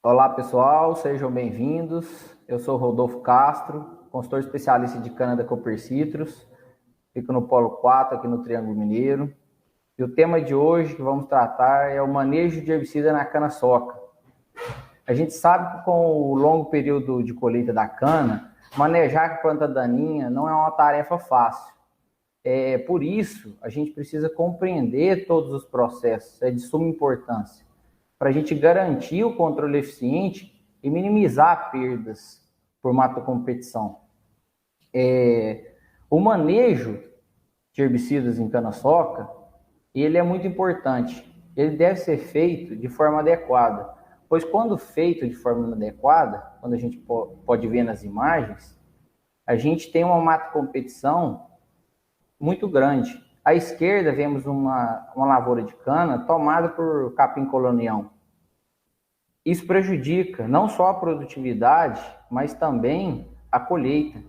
Olá pessoal, sejam bem-vindos. Eu sou Rodolfo Castro, consultor especialista de cana da Cooper Citrus, fico no Polo 4 aqui no Triângulo Mineiro. E o tema de hoje que vamos tratar é o manejo de herbicida na cana-soca. A gente sabe que com o longo período de colheita da cana, manejar a planta daninha não é uma tarefa fácil. Por isso, a gente precisa compreender todos os processos, é de suma importância, para a gente garantir o controle eficiente e minimizar perdas por matocompetição. O manejo de herbicidas em cana-soca, ele é muito importante. Ele deve ser feito de forma adequada, pois quando feito de forma adequada, quando a gente pode ver nas imagens, a gente tem uma matocompetição muito grande. À esquerda vemos uma lavoura de cana tomada por capim colonial. Isso prejudica não só a produtividade, mas também a colheita.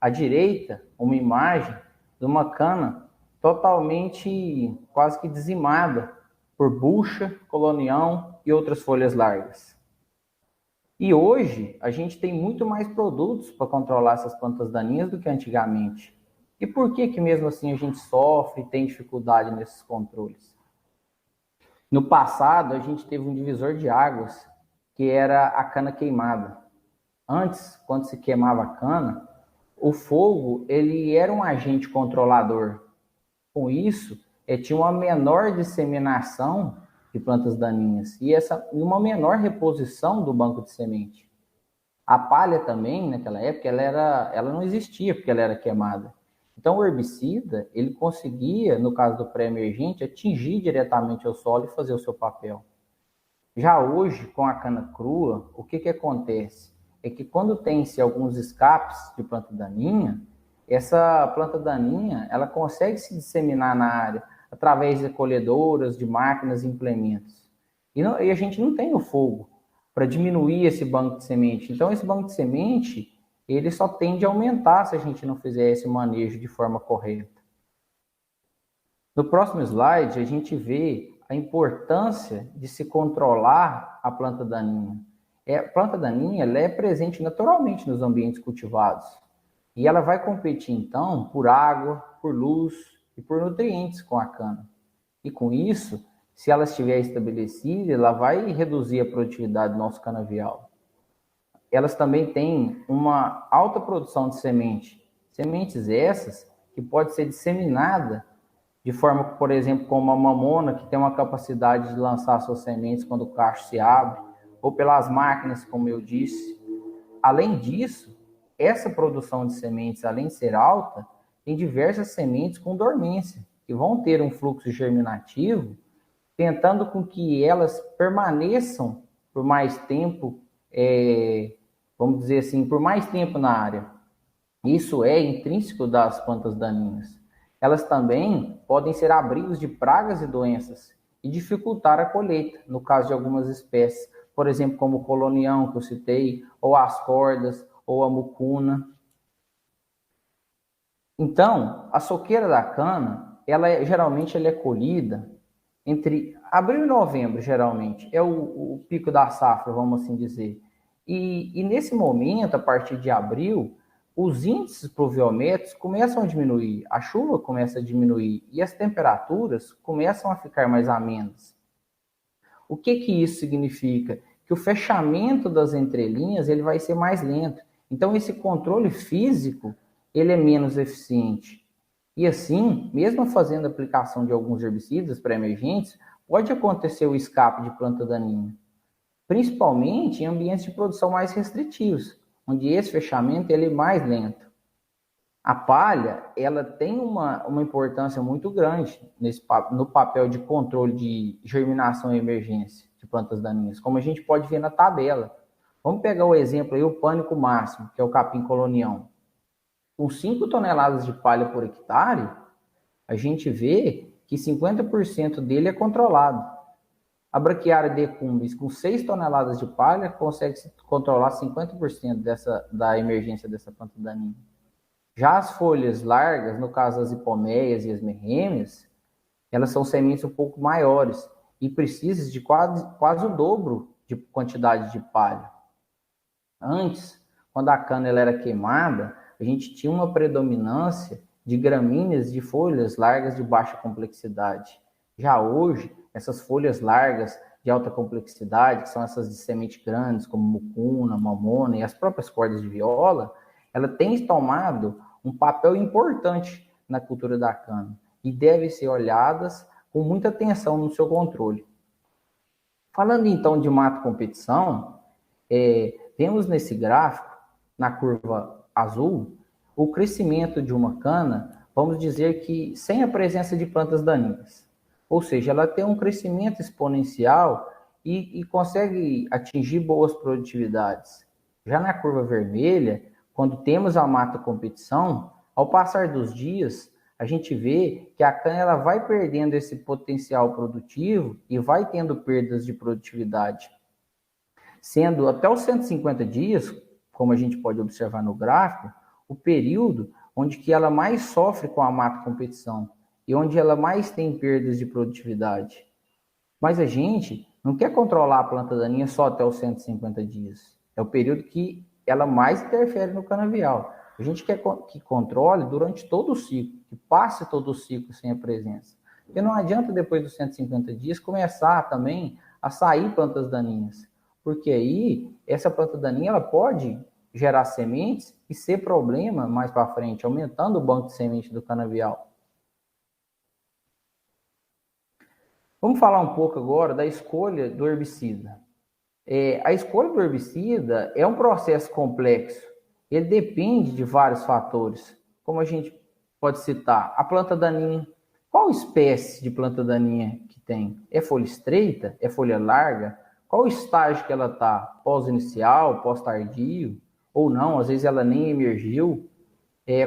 À direita, uma imagem de uma cana totalmente quase que dizimada por bucha, colonião e outras folhas largas. E hoje a gente tem muito mais produtos para controlar essas plantas daninhas do que antigamente. E por que mesmo assim a gente sofre e tem dificuldade nesses controles? No passado, a gente teve um divisor de águas, que era a cana queimada. Antes, quando se queimava a cana, o fogo ele era um agente controlador. Com isso, tinha uma menor disseminação de plantas daninhas e uma menor reposição do banco de semente. A palha também, naquela época, ela não existia porque ela era queimada. Então, o herbicida, ele conseguia, no caso do pré-emergente, atingir diretamente o solo e fazer o seu papel. Já hoje, com a cana crua, o que acontece? É que quando tem-se alguns escapes de planta daninha, essa planta daninha, ela consegue se disseminar na área através de colhedoras, de máquinas e implementos. E a gente não tem o fogo para diminuir esse banco de semente. Então, esse banco de semente ele só tende a aumentar se a gente não fizer esse manejo de forma correta. No próximo slide, a gente vê a importância de se controlar a planta daninha. A planta daninha ela é presente naturalmente nos ambientes cultivados. E ela vai competir, então, por água, por luz e por nutrientes com a cana. E com isso, se ela estiver estabelecida, ela vai reduzir a produtividade do nosso canavial. Elas também têm uma alta produção de semente. Sementes essas que pode ser disseminada de forma, por exemplo, como a mamona, que tem uma capacidade de lançar suas sementes quando o cacho se abre, ou pelas máquinas, como eu disse. Além disso, essa produção de sementes, além de ser alta, tem diversas sementes com dormência, que vão ter um fluxo germinativo, tentando com que elas permaneçam por mais tempo, vamos dizer assim, por mais tempo na área. Isso é intrínseco das plantas daninhas. Elas também podem ser abrigos de pragas e doenças e dificultar a colheita, no caso de algumas espécies, por exemplo, como o colonião que eu citei, ou as cordas, ou a mucuna. Então, a soqueira da cana, geralmente ela é colhida entre abril e novembro, geralmente. É o pico da safra, vamos assim dizer. E nesse momento, a partir de abril, os índices pluviométricos começam a diminuir, a chuva começa a diminuir e as temperaturas começam a ficar mais amenas. O que isso significa? Que o fechamento das entrelinhas ele vai ser mais lento. Então, esse controle físico ele é menos eficiente. E assim, mesmo fazendo a aplicação de alguns herbicidas pré-emergentes, pode acontecer o escape de planta daninha, principalmente em ambientes de produção mais restritivos, onde esse fechamento ele é mais lento. A palha ela tem uma importância muito grande no papel de controle de germinação e emergência de plantas daninhas, como a gente pode ver na tabela. Vamos pegar o exemplo aí, o pânico máximo, que é o capim colonião. Com 5 toneladas de palha por hectare, a gente vê que 50% dele é controlado. A braquiária decumbens, com 6 toneladas de palha, consegue controlar 50% da emergência dessa planta daninha. Já as folhas largas, no caso as hipoméias e as merrêmias, elas são sementes um pouco maiores e precisam de quase o dobro de quantidade de palha. Antes, quando a cana ela era queimada, a gente tinha uma predominância de gramíneas de folhas largas de baixa complexidade. Já hoje, essas folhas largas de alta complexidade, que são essas de semente grandes, como mucuna, mamona e as próprias cordas de viola, ela tem tomado um papel importante na cultura da cana e devem ser olhadas com muita atenção no seu controle. Falando então de mato competição, temos nesse gráfico, na curva azul, o crescimento de uma cana, vamos dizer que sem a presença de plantas daninhas. Ou seja, ela tem um crescimento exponencial e consegue atingir boas produtividades. Já na curva vermelha, quando temos a mata competição, ao passar dos dias, a gente vê que a cana ela vai perdendo esse potencial produtivo e vai tendo perdas de produtividade. Sendo até os 150 dias, como a gente pode observar no gráfico, o período onde que ela mais sofre com a mata competição e onde ela mais tem perdas de produtividade. Mas a gente não quer controlar a planta daninha só até os 150 dias. É o período que ela mais interfere no canavial. A gente quer que controle durante todo o ciclo, que passe todo o ciclo sem a presença. Porque não adianta depois dos 150 dias começar também a sair plantas daninhas. Porque aí essa planta daninha ela pode gerar sementes e ser problema mais para frente, aumentando o banco de semente do canavial. Vamos falar um pouco agora da escolha do herbicida. A escolha do herbicida é um processo complexo. Ele depende de vários fatores, como a gente pode citar a planta daninha. Qual espécie de planta daninha que tem? É folha estreita? É folha larga? Qual estágio que ela está? Pós-inicial, pós-tardio? Ou não, às vezes ela nem emergiu.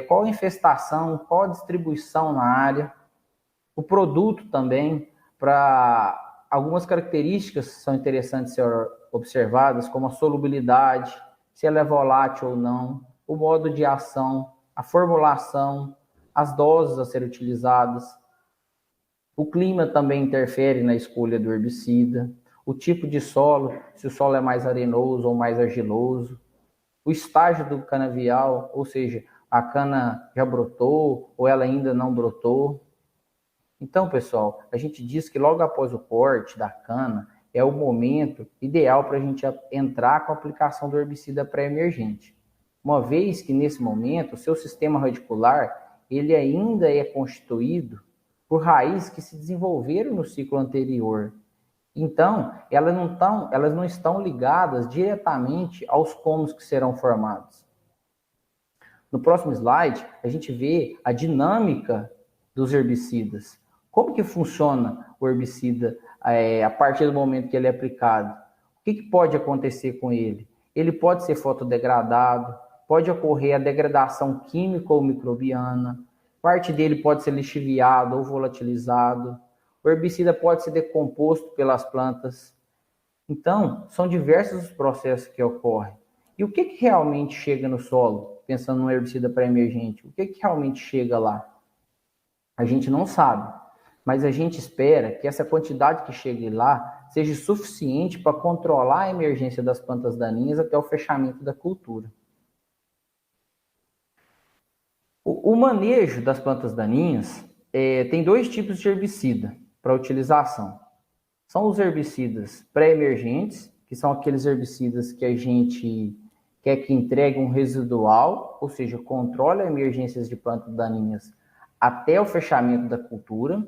Qual a infestação? Qual a distribuição na área? O produto também, para algumas características que são interessantes ser observadas, como a solubilidade, se ela é volátil ou não, o modo de ação, a formulação, as doses a serem utilizadas. O clima também interfere na escolha do herbicida, o tipo de solo, se o solo é mais arenoso ou mais argiloso, o estágio do canavial, ou seja, a cana já brotou ou ela ainda não brotou. Então, pessoal, a gente diz que logo após o corte da cana é o momento ideal para a gente entrar com a aplicação do herbicida pré-emergente. Uma vez que nesse momento o seu sistema radicular ele ainda é constituído por raízes que se desenvolveram no ciclo anterior. Então, elas não estão ligadas diretamente aos comos que serão formados. No próximo slide, a gente vê a dinâmica dos herbicidas. Como que funciona o herbicida a partir do momento que ele é aplicado? O que pode acontecer com ele? Ele pode ser fotodegradado, pode ocorrer a degradação química ou microbiana, parte dele pode ser lixiviado ou volatilizado, o herbicida pode ser decomposto pelas plantas. Então, são diversos os processos que ocorrem. E o que realmente chega no solo, pensando no herbicida pré-emergente? O que realmente chega lá? A gente não sabe, mas a gente espera que essa quantidade que chegue lá seja suficiente para controlar a emergência das plantas daninhas até o fechamento da cultura. O manejo das plantas daninhas tem dois tipos de herbicida para utilização. São os herbicidas pré-emergentes, que são aqueles herbicidas que a gente quer que entregue um residual, ou seja, controle a emergência de plantas daninhas até o fechamento da cultura,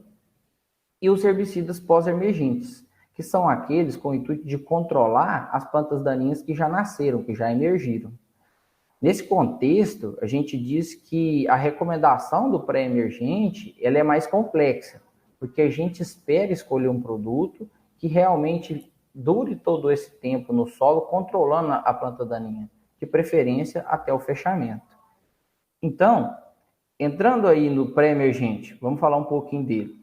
e os herbicidas pós-emergentes, que são aqueles com o intuito de controlar as plantas daninhas que já nasceram, que já emergiram. Nesse contexto, a gente diz que a recomendação do pré-emergente ela é mais complexa, porque a gente espera escolher um produto que realmente dure todo esse tempo no solo, controlando a planta daninha, de preferência até o fechamento. Então, entrando aí no pré-emergente, vamos falar um pouquinho dele.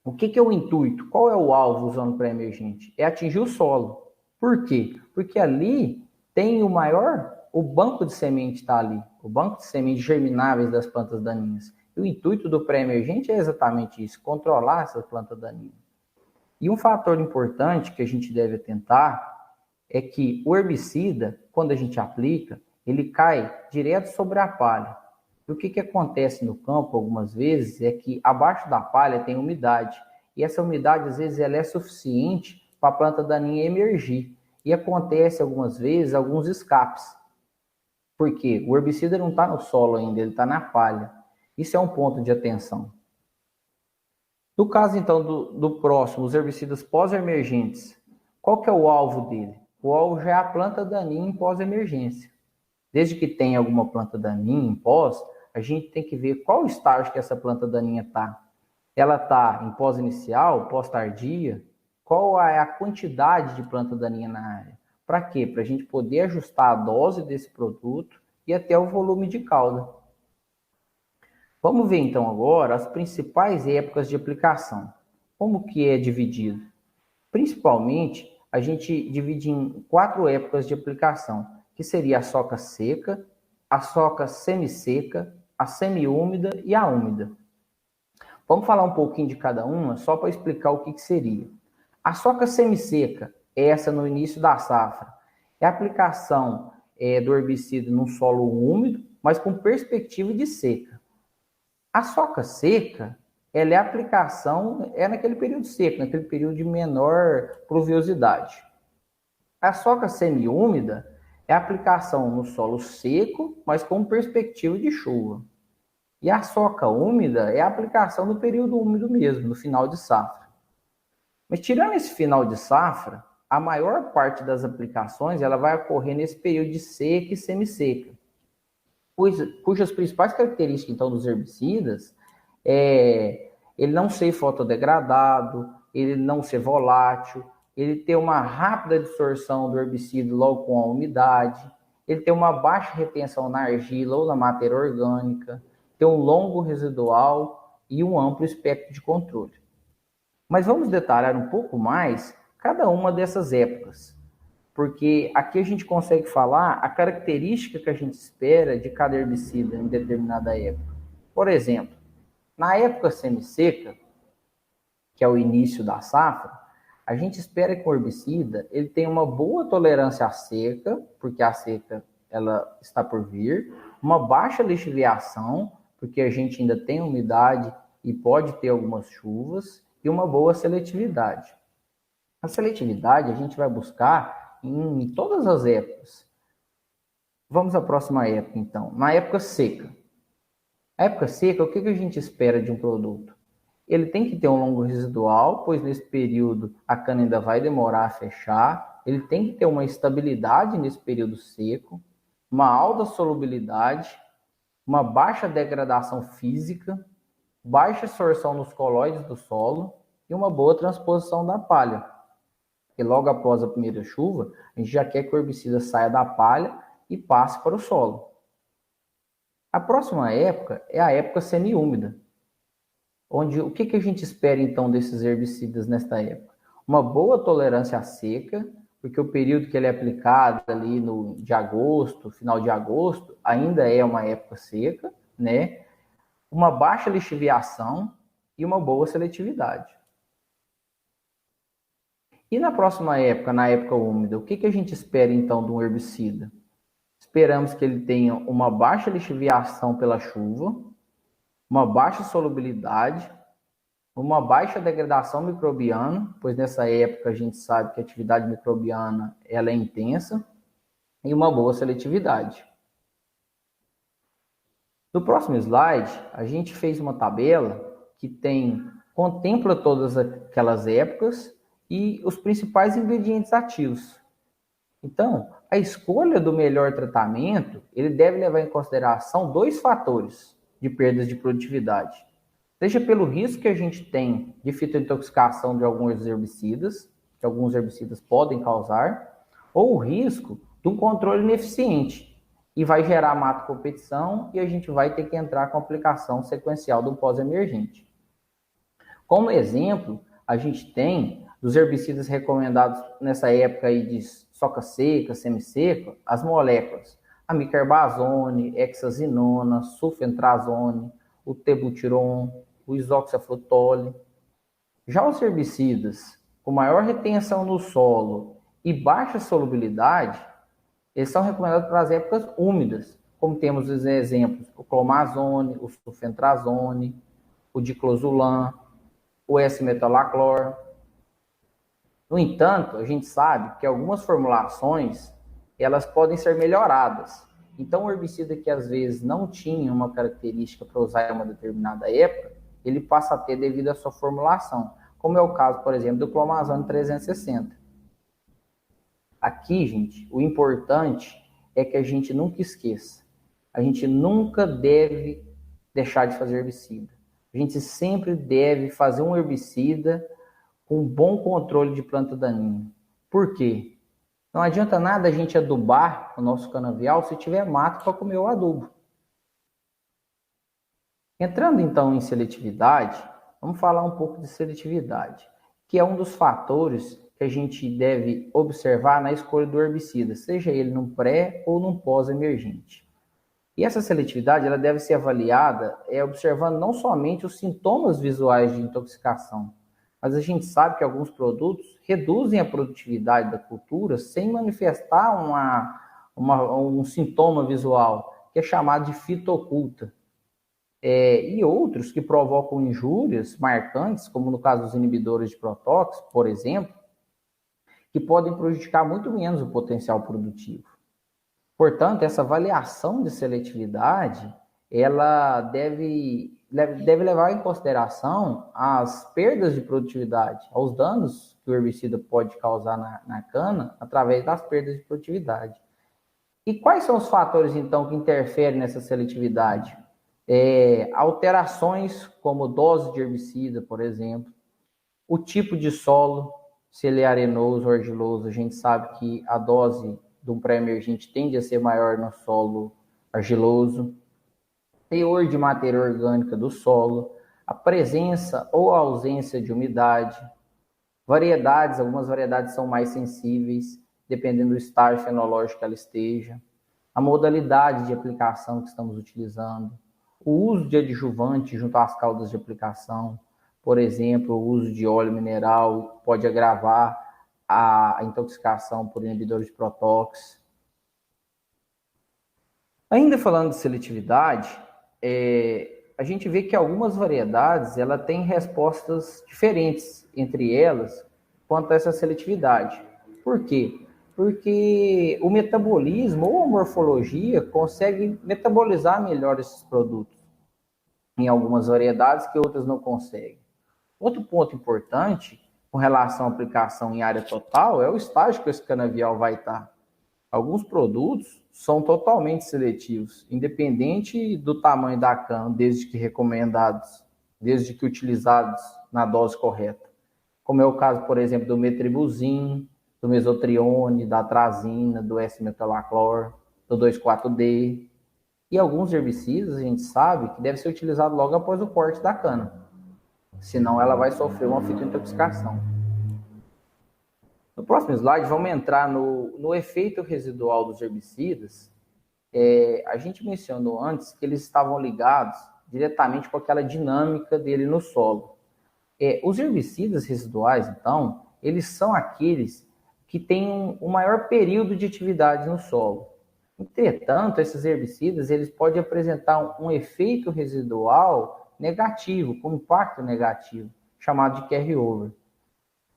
O que é o intuito? Qual é o alvo usando o pré-emergente? É atingir o solo. Por quê? Porque ali tem o banco de semente está ali, o banco de sementes germináveis das plantas daninhas. E o intuito do pré-emergente é exatamente isso, controlar essa planta daninha. E um fator importante que a gente deve atentar é que o herbicida, quando a gente aplica, ele cai direto sobre a palha. E o que acontece no campo algumas vezes é que abaixo da palha tem umidade. E essa umidade, às vezes, ela é suficiente para a planta daninha emergir. E acontece algumas vezes alguns escapes. Por quê? O herbicida não está no solo ainda, ele está na palha. Isso é um ponto de atenção. No caso, então, do próximo, os herbicidas pós-emergentes, qual que é o alvo dele? O alvo já é a planta daninha em pós-emergência. Desde que tenha alguma planta daninha em pós, a gente tem que ver qual estágio que essa planta daninha está. Ela está em pós-inicial, pós-tardia? Qual é a quantidade de planta daninha na área? Para quê? Para a gente poder ajustar a dose desse produto e até o volume de cauda. Vamos ver então agora as principais épocas de aplicação. Como que é dividido? Principalmente, a gente divide em 4 épocas de aplicação, que seria a soca seca, a soca semi-seca, a semi-úmida e a úmida. Vamos falar um pouquinho de cada uma, só para explicar o que seria. A soca semi-seca, essa no início da safra, é a aplicação do herbicida num solo úmido, mas com perspectiva de seca. A soca seca, ela é a aplicação naquele período seco, naquele período de menor pluviosidade. A soca semi-úmida é a aplicação no solo seco, mas com perspectiva de chuva. E a soca úmida é a aplicação no período úmido mesmo, no final de safra. Mas tirando esse final de safra, a maior parte das aplicações ela vai ocorrer nesse período de seca e semi-seca, cujas principais características então dos herbicidas é ele não ser fotodegradado, ele não ser volátil, ele ter uma rápida absorção do herbicida logo com a umidade, ele ter uma baixa retenção na argila ou na matéria orgânica, ter um longo residual e um amplo espectro de controle. Mas vamos detalhar um pouco mais cada uma dessas épocas, porque aqui a gente consegue falar a característica que a gente espera de cada herbicida em determinada época. Por exemplo, na época semi-seca, que é o início da safra, a gente espera que o herbicida ele tenha uma boa tolerância à seca, porque a seca ela está por vir, uma baixa lixiviação, porque a gente ainda tem umidade e pode ter algumas chuvas, e uma boa seletividade. A seletividade a gente vai buscar em todas as épocas. Vamos à próxima época, então. Na época seca. Na época seca, o que a gente espera de um produto? Ele tem que ter um longo residual, pois nesse período a cana ainda vai demorar a fechar. Ele tem que ter uma estabilidade nesse período seco, uma alta solubilidade, uma baixa degradação física, baixa absorção nos colóides do solo e uma boa transposição da palha. Porque logo após a primeira chuva, a gente já quer que o herbicida saia da palha e passe para o solo. A próxima época é a época semi-úmida, onde o que a gente espera então desses herbicidas nesta época? Uma boa tolerância à seca, porque o período que ele é aplicado ali de agosto, final de agosto, ainda é uma época seca, né? Uma baixa lixiviação e uma boa seletividade. E na próxima época, na época úmida, o que a gente espera então de um herbicida? Esperamos que ele tenha uma baixa lixiviação pela chuva, uma baixa solubilidade, uma baixa degradação microbiana, pois nessa época a gente sabe que a atividade microbiana ela é intensa, e uma boa seletividade. No próximo slide, a gente fez uma tabela que contempla todas aquelas épocas e os principais ingredientes ativos. Então, a escolha do melhor tratamento, ele deve levar em consideração 2 fatores de perdas de produtividade. Seja pelo risco que a gente tem de fitointoxicação de alguns herbicidas, que alguns herbicidas podem causar, ou o risco de um controle ineficiente, e vai gerar mato-competição e a gente vai ter que entrar com a aplicação sequencial do pós-emergente. Como exemplo, a gente tem dos herbicidas recomendados nessa época aí de soca seca, semi-seca, as moléculas amicarbazone, hexazinona, sulfentrazone, o tebutiron, o isoxaflutole. Já os herbicidas com maior retenção no solo e baixa solubilidade, eles são recomendados para as épocas úmidas, como temos os exemplos, o clomazone, o sulfentrazone, o diclosulam, o S-metalaclor. No entanto, a gente sabe que algumas formulações, elas podem ser melhoradas. Então, o herbicida que às vezes não tinha uma característica para usar em uma determinada época, ele passa a ter devido à sua formulação, como é o caso, por exemplo, do clomazone 360. Aqui, gente, o importante é que a gente nunca esqueça. A gente nunca deve deixar de fazer herbicida. A gente sempre deve fazer um herbicida com bom controle de planta daninha. Por quê? Não adianta nada a gente adubar o nosso canavial se tiver mato para comer o adubo. Entrando então em seletividade, vamos falar um pouco de seletividade, que é um dos fatores que a gente deve observar na escolha do herbicida, seja ele num pré ou num pós-emergente. E essa seletividade ela deve ser avaliada observando não somente os sintomas visuais de intoxicação, mas a gente sabe que alguns produtos reduzem a produtividade da cultura sem manifestar um sintoma visual, que é chamado de fitooculta. E outros que provocam injúrias marcantes, como no caso dos inibidores de protóxi, por exemplo, que podem prejudicar muito menos o potencial produtivo. Portanto, essa avaliação de seletividade, ela deve levar em consideração as perdas de produtividade, aos danos que o herbicida pode causar na cana através das perdas de produtividade. E quais são os fatores, então, que interferem nessa seletividade? Alterações como dose de herbicida, por exemplo, o tipo de solo, se ele é arenoso ou argiloso, a gente sabe que a dose de um pré-emergente tende a ser maior no solo argiloso, teor de matéria orgânica do solo, a presença ou a ausência de umidade, variedades, algumas variedades são mais sensíveis, dependendo do estágio fenológico que ela esteja, a modalidade de aplicação que estamos utilizando, o uso de adjuvante junto às caudas de aplicação, por exemplo, o uso de óleo mineral pode agravar a intoxicação por inibidores de protóxi. Ainda falando de seletividade, a gente vê que algumas variedades ela tem respostas diferentes entre elas quanto a essa seletividade. Por quê? Porque o metabolismo ou a morfologia consegue metabolizar melhor esses produtos em algumas variedades que outras não conseguem. Outro ponto importante com relação à aplicação em área total é o estágio que esse canavial vai estar. Alguns produtos são totalmente seletivos, independente do tamanho da cana, desde que recomendados, desde que utilizados na dose correta. Como é o caso, por exemplo, do metribuzin, do mesotrione, da atrazina, do S-metalaclor, do 2,4-D. E alguns herbicidas, a gente sabe que deve ser utilizado logo após o corte da cana, senão ela vai sofrer uma fitointoxicação. No próximo slide, vamos entrar no efeito residual dos herbicidas. A gente mencionou antes que eles estavam ligados diretamente com aquela dinâmica dele no solo. Os herbicidas residuais, então, eles são aqueles que têm um maior período de atividade no solo. Entretanto, esses herbicidas eles podem apresentar um efeito residual negativo, com impacto negativo, chamado de carry-over.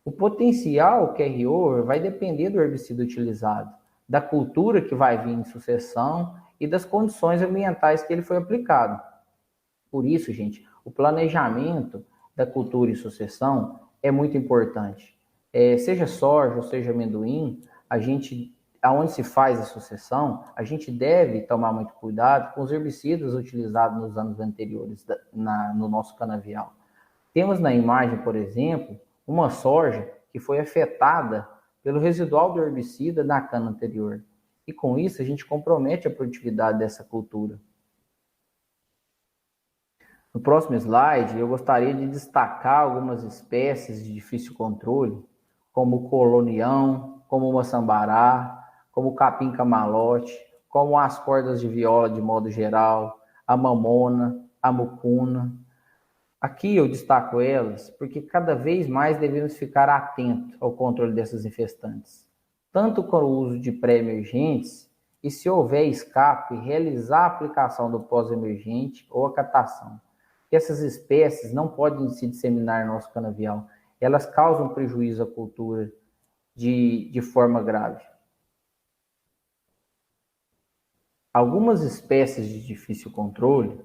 O potencial carry-over vai depender do herbicida utilizado, da cultura que vai vir em sucessão e das condições ambientais que ele foi aplicado. Por isso, gente, o planejamento da cultura em sucessão é muito importante. Seja soja ou seja amendoim, aonde se faz a sucessão, a gente deve tomar muito cuidado com os herbicidas utilizados nos anos anteriores no nosso canavial. Temos na imagem, por exemplo, uma soja que foi afetada pelo residual do herbicida na cana anterior. E com isso a gente compromete a produtividade dessa cultura. No próximo slide, eu gostaria de destacar algumas espécies de difícil controle, como o colonião, como o maçambará, como o capim-camalote, como as cordas de viola de modo geral, a mamona, a mucuna. Aqui eu destaco elas porque cada vez mais devemos ficar atentos ao controle dessas infestantes. tanto com o uso de pré-emergentes e, se houver escape, realizar a aplicação do pós-emergente ou a catação. Essas espécies não podem se disseminar no nosso canavial, elas causam prejuízo à cultura de forma grave. Algumas espécies de difícil controle,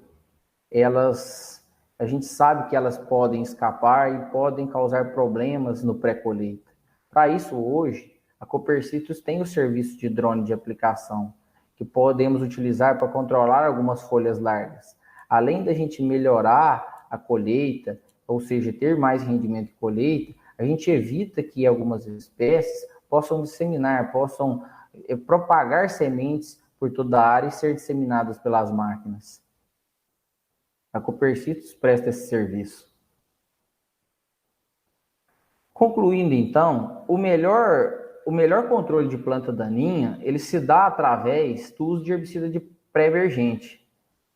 a gente sabe que elas podem escapar e podem causar problemas no pré-colheita. Para isso, hoje, a Copercitrus tem o serviço de drone de aplicação, que podemos utilizar para controlar algumas folhas largas. Além da gente melhorar a colheita, ou seja, ter mais rendimento de colheita, a gente evita que algumas espécies possam disseminar, possam propagar sementes por toda a área e ser disseminadas pelas máquinas. A Copercitrus presta esse serviço. Concluindo, então, o melhor controle de planta daninha, ele se dá através do uso de herbicida de pré-emergente.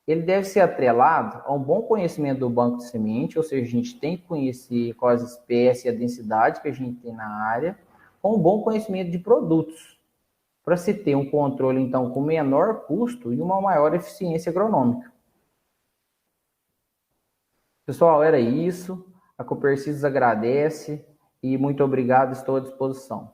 Ele deve ser atrelado a um bom conhecimento do banco de semente, ou seja, a gente tem que conhecer quais espécies e a densidade que a gente tem na área, com um bom conhecimento de produtos, para se ter um controle, então, com menor custo e uma maior eficiência agronômica. Pessoal, era isso. A Copercitrus agradece e muito obrigado, estou à disposição.